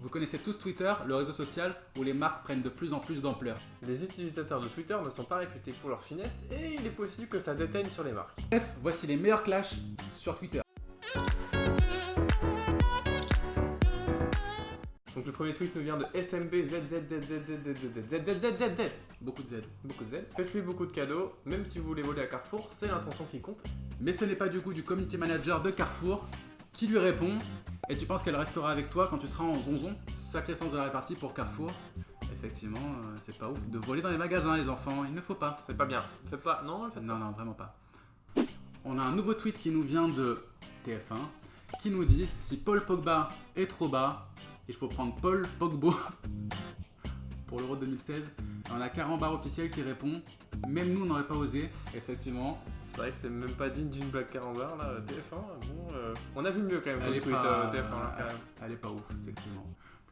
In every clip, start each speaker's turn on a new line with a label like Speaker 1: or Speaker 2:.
Speaker 1: Vous connaissez tous Twitter, le réseau social où les marques prennent de plus en plus d'ampleur.
Speaker 2: Les utilisateurs de Twitter ne sont pas réputés pour leur finesse et il est possible que ça déteigne sur les marques.
Speaker 1: Bref, voici les meilleurs clashs sur Twitter.
Speaker 2: Donc le premier tweet nous vient de SMBZZZZZZZZZZZZ.
Speaker 1: Beaucoup de Z.
Speaker 2: Beaucoup de Z. Faites-lui beaucoup de cadeaux, même si vous voulez voler à Carrefour, c'est l'intention qui compte.
Speaker 1: Mais ce n'est pas du goût du community manager de Carrefour qui lui répond. Et tu penses qu'elle restera avec toi quand tu seras en zonzon? Sacré sens de la répartie pour Carrefour. Effectivement, c'est pas ouf de voler dans les magasins, les enfants, il ne faut pas.
Speaker 2: C'est pas bien. Faites pas. Non, le faites
Speaker 1: Non,
Speaker 2: pas.
Speaker 1: non, vraiment pas. On a un nouveau tweet qui nous vient de TF1 qui nous dit si Paul Pogba est trop bas, il faut prendre Paul Pogba pour l'Euro 2016. On a Carambar officiel qui répond même nous on n'aurait pas osé. Effectivement,
Speaker 2: C'est vrai que c'est même pas digne d'une blague carambar là, TF1. Bon, on a vu mieux quand même
Speaker 1: elle
Speaker 2: comme
Speaker 1: est
Speaker 2: tweet
Speaker 1: pas,
Speaker 2: TF1 là, quand même.
Speaker 1: elle est pas ouf effectivement.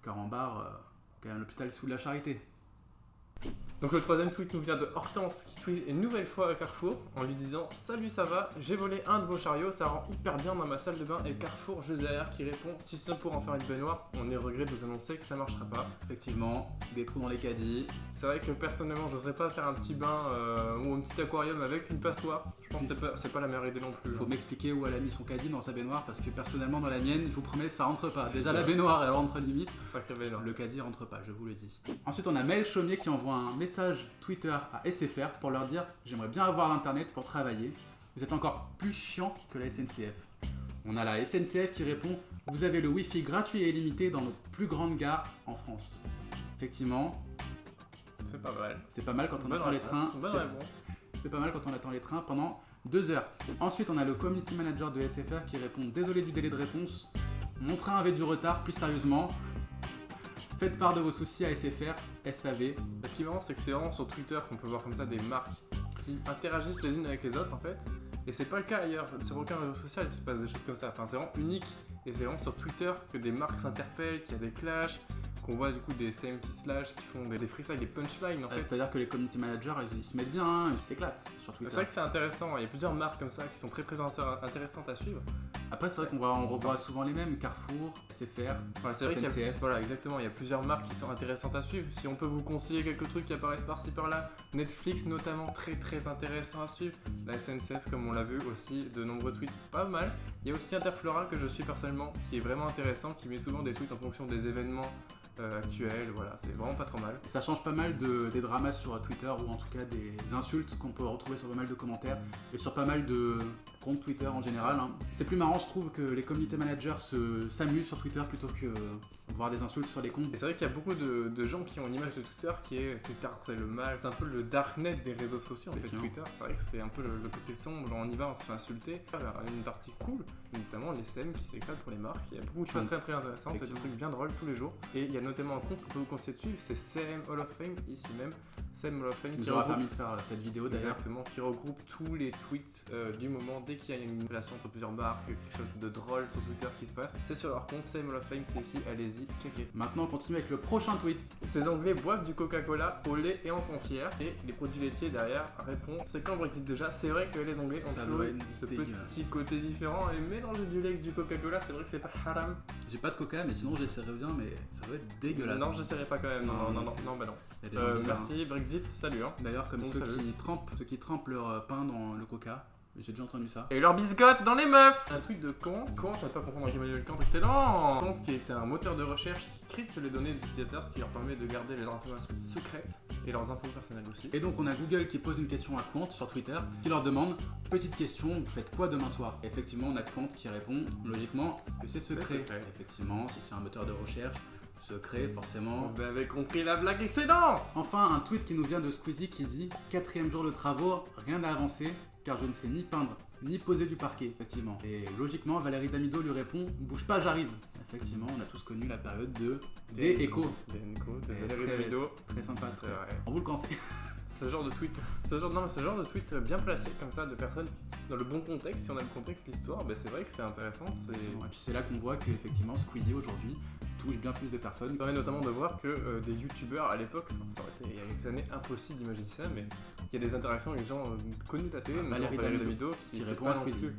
Speaker 1: Carambar, quand même l'hôpital sous la charité.
Speaker 2: Donc le troisième tweet nous vient de Hortense qui tweet une nouvelle fois à Carrefour en lui disant « Salut, ça va? J'ai volé un de vos chariots, ça rend hyper bien dans ma salle de bain. » Et Carrefour juste derrière qui répond « Si c'est pour en faire une baignoire, on est regret de vous annoncer que ça marchera pas. »
Speaker 1: Effectivement, des trous dans les caddies.
Speaker 2: C'est vrai que personnellement, j'oserais pas faire un petit bain ou un petit aquarium avec une passoire. Je pense que c'est pas la meilleure idée non plus.
Speaker 1: Il faut m'expliquer où elle a mis son caddie dans sa baignoire parce que personnellement dans la mienne, je vous promets, ça rentre pas. Déjà la baignoire elle rentre limite.
Speaker 2: Sacré baignoire.
Speaker 1: Le caddie rentre pas, je vous le dis. Ensuite, on a Maël Chaumier qui envoie un message Twitter à SFR pour leur dire « J'aimerais bien avoir l'internet pour travailler. Vous êtes encore plus chiant que la SNCF. » On a la SNCF qui répond « Vous avez le Wi-Fi gratuit et illimité dans nos plus grandes gares en France. » Effectivement,
Speaker 2: C'est pas mal.
Speaker 1: c'est pas mal quand on
Speaker 2: Bonne
Speaker 1: attend les
Speaker 2: réponse,
Speaker 1: trains.
Speaker 2: bonne
Speaker 1: C'est-
Speaker 2: réponse.
Speaker 1: C'est pas mal quand on attend les trains pendant 2 heures. Ensuite, on a le community manager de SFR qui répond « Désolé du délai de réponse. Mon train avait du retard, plus sérieusement. Faites part de vos soucis à SFR, SAV.
Speaker 2: Et ce qui est marrant, c'est que c'est vraiment sur Twitter qu'on peut voir comme ça des marques qui interagissent les unes avec les autres en fait. Et c'est pas le cas ailleurs. Sur aucun réseau social, il se passe des choses comme ça. Enfin, c'est vraiment unique. Et c'est vraiment sur Twitter que des marques s'interpellent, qu'il y a des clashs, qu'on voit du coup des CM qui se lâchent, qui font des freestyles, des punchlines en fait.
Speaker 1: C'est-à-dire que les community managers, ils se mettent bien, hein, ils s'éclatent sur
Speaker 2: C'est
Speaker 1: Twitter.
Speaker 2: vrai que c'est intéressant. Il y a plusieurs marques comme ça qui sont très intéressantes à suivre.
Speaker 1: Après, c'est vrai on revoit souvent les mêmes, Carrefour, SFR.
Speaker 2: Ouais, c'est vrai qu'il y a,
Speaker 1: SNCF.
Speaker 2: voilà, exactement, il y a plusieurs marques qui sont intéressantes à suivre. Si on peut vous conseiller quelques trucs qui apparaissent par-ci par-là, Netflix notamment très intéressant à suivre. La SNCF comme on l'a vu aussi, de nombreux tweets pas mal. Il y a aussi Interflora que je suis personnellement, qui est vraiment intéressant, qui met souvent des tweets en fonction des événements actuels. Voilà, c'est vraiment pas trop mal.
Speaker 1: Ça change pas mal des dramas sur Twitter ou en tout cas des insultes qu'on peut retrouver sur pas mal de commentaires et sur pas mal de comptes Twitter en général. Hein. C'est plus marrant, je trouve, que les community managers s'amusent sur Twitter plutôt que voir des insultes sur les comptes.
Speaker 2: Et c'est vrai qu'il y a beaucoup de gens qui ont une image de Twitter qui est Twitter c'est le mal, c'est un peu le darknet des réseaux sociaux en fait.
Speaker 1: Effectivement.
Speaker 2: Twitter, c'est vrai que c'est un peu le côté sombre, genre on y va, on se fait insulter. Il y a une partie cool, notamment les CM qui s'éclatent pour les marques. Il y a beaucoup de choses très intéressantes, c'est des
Speaker 1: Effectivement.
Speaker 2: trucs bien drôles tous les jours. Et il y a notamment un compte qu'on peut vous conseiller de suivre, c'est CM Hall of Fame, ici même. CM Hall of Fame
Speaker 1: Qui
Speaker 2: qui
Speaker 1: nous aura
Speaker 2: regroupe,
Speaker 1: permis de faire cette vidéo d'ailleurs.
Speaker 2: exactement, qui regroupe tous les tweets du moment dès qu'il y a une relation entre plusieurs marques, quelque chose de drôle sur Twitter qui se passe. C'est sur leur compte CM Hall of Fame, c'est ici, allez-y, checkez.
Speaker 1: Maintenant, on continue avec le prochain tweet.
Speaker 2: Ces Anglais boivent du Coca-Cola au lait et en sont fiers. Et les produits laitiers derrière répondent c'est quand le Brexit déjà. C'est vrai que les Anglais ont
Speaker 1: Ça
Speaker 2: toujours
Speaker 1: doit être
Speaker 2: ce
Speaker 1: dégueulasse.
Speaker 2: petit côté différent. Et mélanger du lait avec du Coca-Cola, c'est vrai que c'est pas haram.
Speaker 1: J'ai pas de coca, mais sinon j'essaierai bien, mais ça doit être dégueulasse.
Speaker 2: Non, j'essaierai pas quand même. Non, bah non.
Speaker 1: Il y a des gens bizarres, hein.
Speaker 2: Merci, Brexit, salut. Hein.
Speaker 1: D'ailleurs, comme
Speaker 2: Donc,
Speaker 1: ceux
Speaker 2: salut.
Speaker 1: qui trempent leur pain dans le coca. J'ai déjà entendu ça.
Speaker 2: Et leur biscotte dans les meufs. Un tweet de Kant, à ne pas confondre avec Emmanuel Kant, excellent. Kant qui est un moteur de recherche qui crypte les données des utilisateurs, ce qui leur permet de garder les informations secrètes et leurs infos personnelles aussi.
Speaker 1: Et donc on a Google qui pose une question à Quant sur Twitter, qui leur demande « Petite question, vous faites quoi demain soir ?» Et effectivement, on a Quant qui répond logiquement que c'est secret.
Speaker 2: secret.
Speaker 1: Effectivement, si c'est un moteur de recherche, secret forcément.
Speaker 2: Vous avez compris la blague, excellent.
Speaker 1: Enfin, un tweet qui nous vient de Squeezie qui dit « 4e jour de travaux, rien n'a avancé, car je ne sais ni peindre, ni poser du parquet. » Effectivement. Et logiquement, Valérie Damido lui répond « Bouge pas, j'arrive !» Effectivement, on a tous connu la période de Des-Échos.
Speaker 2: Des-Échos, de
Speaker 1: Et
Speaker 2: Valérie Damido.
Speaker 1: Très sympa,
Speaker 2: C'est
Speaker 1: très.
Speaker 2: vrai.
Speaker 1: On vous le conseille.
Speaker 2: Ce genre de tweet bien placé comme ça de personnes qui, dans le bon contexte, si on a le contexte, l'histoire, ben c'est vrai que c'est intéressant. C'est
Speaker 1: Et puis c'est là qu'on voit que effectivement Squeezie aujourd'hui touche bien plus de personnes.
Speaker 2: Ça permet notamment de voir que des youtubeurs à l'époque, ça aurait été il y a quelques années impossible d'imaginer ça, mais il y a des interactions avec des gens connus de la télé, notamment
Speaker 1: Valérie
Speaker 2: Valérie
Speaker 1: Damido,
Speaker 2: Damido
Speaker 1: qui
Speaker 2: était
Speaker 1: répond
Speaker 2: pas
Speaker 1: à
Speaker 2: non
Speaker 1: Squeezie.
Speaker 2: plus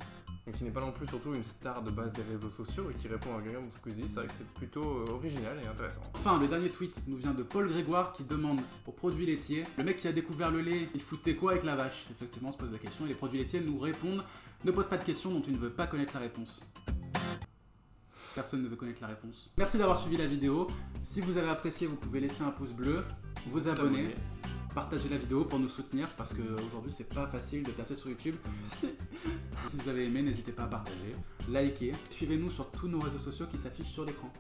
Speaker 2: donc qui n'est pas non plus surtout une star de base des réseaux sociaux et qui répond à Guillaume Squeezie. C'est vrai que c'est plutôt original et intéressant.
Speaker 1: Enfin, le dernier tweet nous vient de Paul Grégoire qui demande aux produits laitiers, le mec qui a découvert le lait, il foutait quoi avec la vache? Effectivement, on se pose la question et les produits laitiers nous répondent, ne pose pas de questions dont tu ne veux pas connaître la réponse. Personne ne veut connaître la réponse. Merci d'avoir suivi la vidéo. Si vous avez apprécié, vous pouvez laisser un pouce bleu, vous abonner, partager la vidéo pour nous soutenir parce qu'aujourd'hui c'est pas facile de percer sur YouTube. Si vous avez aimé, n'hésitez pas à partager, liker, suivez-nous sur tous nos réseaux sociaux qui s'affichent sur l'écran.